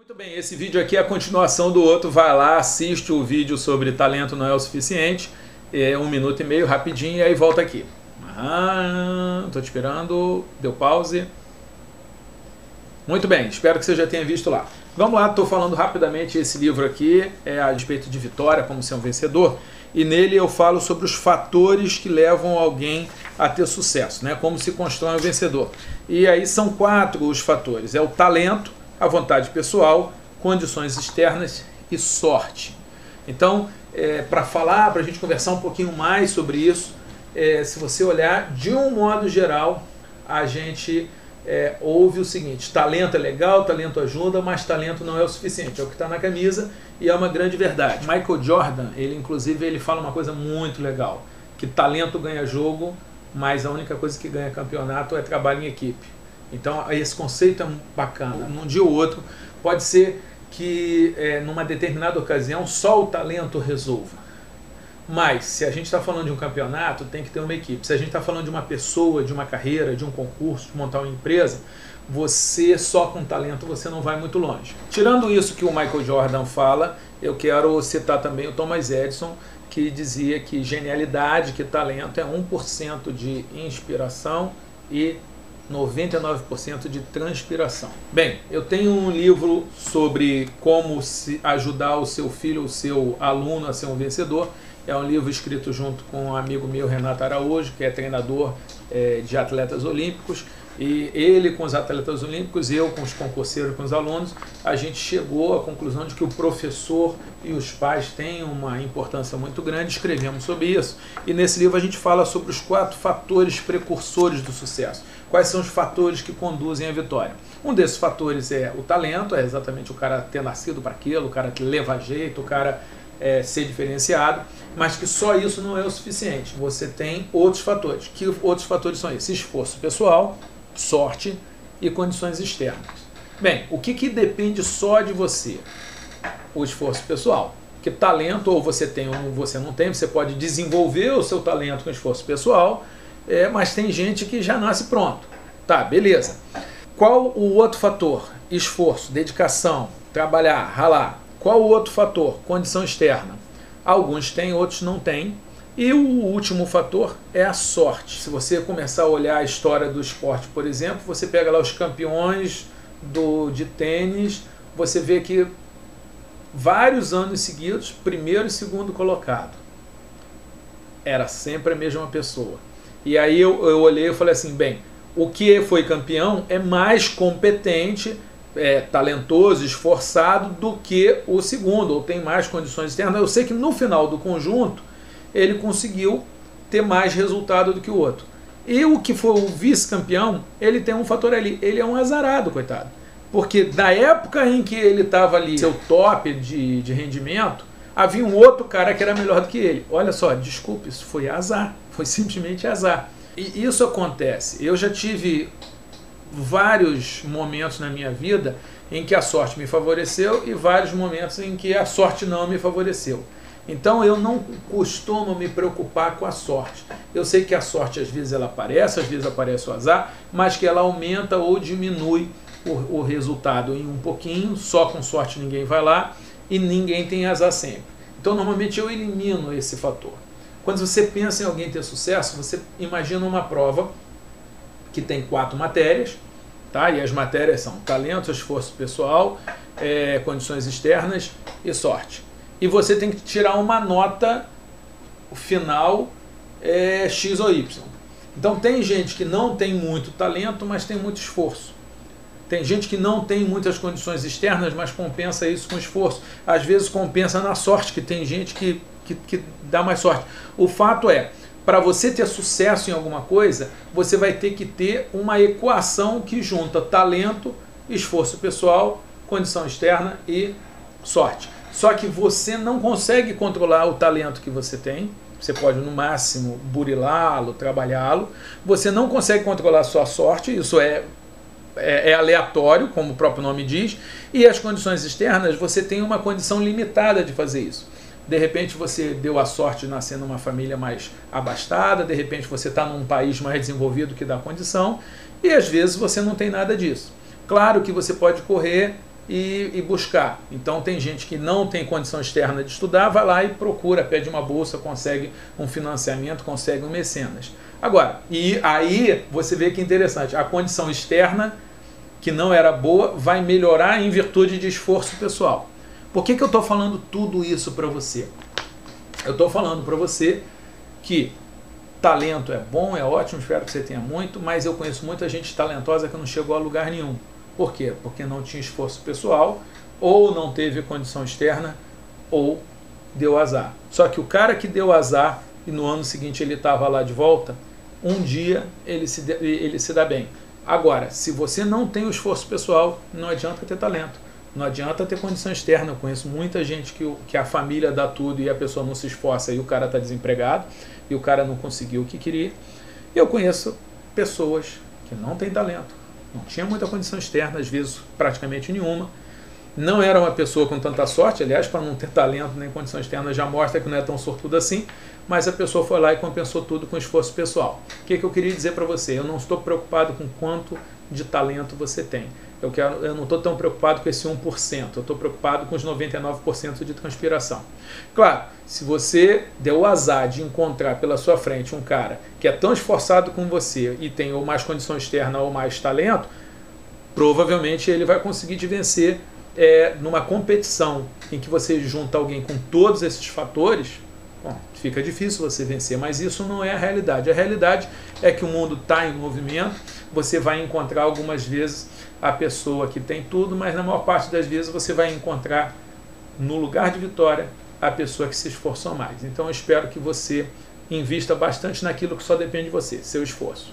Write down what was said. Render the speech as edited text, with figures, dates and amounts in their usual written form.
Muito bem, esse vídeo aqui é a continuação do outro. Vai lá, assiste o vídeo sobre talento não é o suficiente. É 1 minuto e meio, rapidinho, e aí volta aqui. Tô te esperando. Deu pause. Muito bem, espero que você já tenha visto lá. Vamos lá, estou falando rapidamente. Esse livro aqui é a respeito de vitória, como ser um vencedor. E nele eu falo sobre os fatores que levam alguém a ter sucesso, né? Como se constrói um vencedor. E aí são 4 os fatores. É o talento, a vontade pessoal, condições externas e sorte. Então, para a gente conversar um pouquinho mais sobre isso, se você olhar, de um modo geral, a gente ouve o seguinte: talento é legal, talento ajuda, mas talento não é o suficiente. É o que está na camisa e é uma grande verdade. Michael Jordan, ele fala uma coisa muito legal, que talento ganha jogo, mas a única coisa que ganha campeonato é trabalho em equipe. Então esse conceito é bacana. Num dia ou outro, pode ser que numa determinada ocasião só o talento resolva. Mas se a gente está falando de um campeonato, tem que ter uma equipe. Se a gente está falando de uma pessoa, de uma carreira, de um concurso, de montar uma empresa, você só com talento você não vai muito longe. Tirando isso que o Michael Jordan fala, eu quero citar também o Thomas Edison, que dizia que genialidade, que talento é 1% de inspiração e 99% de transpiração. Bem, eu tenho um livro sobre como ajudar o seu filho, o seu aluno a ser um vencedor. É um livro escrito junto com um amigo meu, Renato Araújo, que é treinador de atletas olímpicos. E ele com os atletas olímpicos, eu com os concurseiros, com os alunos, a gente chegou à conclusão de que o professor e os pais têm uma importância muito grande. Escrevemos sobre isso. E nesse livro a gente fala sobre os 4 fatores precursores do sucesso. Quais são os fatores que conduzem à vitória? Um desses fatores é o talento, é exatamente o cara ter nascido para aquilo, o cara que leva jeito, o cara ser diferenciado, mas que só isso não é o suficiente. Você tem outros fatores. Que outros fatores são esses? Esforço pessoal, sorte e condições externas. Bem, o que depende só de você? O esforço pessoal. Porque talento ou você tem ou você não tem, você pode desenvolver o seu talento com esforço pessoal, mas tem gente que já nasce pronto. Tá, beleza. Qual o outro fator? Esforço, dedicação, trabalhar, ralar. Qual o outro fator? Condição externa. Alguns têm, outros não têm. E o último fator é a sorte. Se você começar a olhar a história do esporte, por exemplo, você pega lá os campeões de tênis, você vê que vários anos seguidos, primeiro e segundo colocado. Era sempre a mesma pessoa. E aí eu olhei e falei assim, bem, o que foi campeão é mais competente, talentoso, esforçado do que o segundo, ou tem mais condições externas. Eu sei que no final do conjunto ele conseguiu ter mais resultado do que o outro. E o que foi o vice-campeão, ele tem um fator ali, ele é um azarado, coitado. Porque da época em que ele estava ali, seu top de rendimento, havia um outro cara que era melhor do que ele. Olha só, desculpe, isso foi azar, foi simplesmente azar. E isso acontece. Eu já tive vários momentos na minha vida em que a sorte me favoreceu e vários momentos em que a sorte não me favoreceu. Então eu não costumo me preocupar com a sorte. Eu sei que a sorte às vezes ela aparece, às vezes aparece o azar, mas que ela aumenta ou diminui o resultado em um pouquinho. Só com sorte ninguém vai lá e ninguém tem azar sempre. Então normalmente eu elimino esse fator. Quando você pensa em alguém ter sucesso, você imagina uma prova que tem 4 matérias, tá? E as matérias são talento, esforço pessoal, condições externas e sorte. E você tem que tirar uma nota final X ou Y. Então tem gente que não tem muito talento, mas tem muito esforço. Tem gente que não tem muitas condições externas, mas compensa isso com esforço. Às vezes compensa na sorte, que tem gente que dá mais sorte. O fato é, para você ter sucesso em alguma coisa, você vai ter que ter uma equação que junta talento, esforço pessoal, condição externa e sorte. Só que você não consegue controlar o talento que você tem. Você pode, no máximo, burilá-lo, trabalhá-lo. Você não consegue controlar a sua sorte. Isso é aleatório, como o próprio nome diz. E as condições externas, você tem uma condição limitada de fazer isso. De repente você deu a sorte de nascer numa família mais abastada, de repente você está num país mais desenvolvido que dá condição, e às vezes você não tem nada disso. Claro que você pode correr e buscar. Então tem gente que não tem condição externa de estudar, vai lá e procura, pede uma bolsa, consegue um financiamento, consegue um mecenas. Agora, e aí você vê que é interessante, a condição externa, que não era boa, vai melhorar em virtude de esforço pessoal. Por que eu estou falando tudo isso para você? Eu estou falando para você que talento é bom, é ótimo, espero que você tenha muito, mas eu conheço muita gente talentosa que não chegou a lugar nenhum. Por quê? Porque não tinha esforço pessoal, ou não teve condição externa, ou deu azar. Só que o cara que deu azar e no ano seguinte ele estava lá de volta, um dia ele se dá bem. Agora, se você não tem o esforço pessoal, não adianta ter talento. Não adianta ter condição externa. Eu conheço muita gente que a família dá tudo e a pessoa não se esforça e o cara está desempregado e o cara não conseguiu o que queria. E eu conheço pessoas que não têm talento, não tinha muita condição externa, às vezes praticamente nenhuma. Não era uma pessoa com tanta sorte, aliás, para não ter talento nem condição externa já mostra que não é tão sortudo assim, mas a pessoa foi lá e compensou tudo com esforço pessoal. O que eu queria dizer para você? Eu não estou preocupado com quanto de talento você tem. Eu não estou tão preocupado com esse 1%, eu estou preocupado com os 99% de transpiração. Claro, se você deu o azar de encontrar pela sua frente um cara que é tão esforçado como você e tem ou mais condição externa ou mais talento, provavelmente ele vai conseguir te vencer numa competição em que você junta alguém com todos esses fatores. Bom, fica difícil você vencer, mas isso não é a realidade. A realidade é que o mundo está em movimento, você vai encontrar algumas vezes a pessoa que tem tudo, mas na maior parte das vezes você vai encontrar no lugar de vitória a pessoa que se esforçou mais. Então eu espero que você invista bastante naquilo que só depende de você, seu esforço.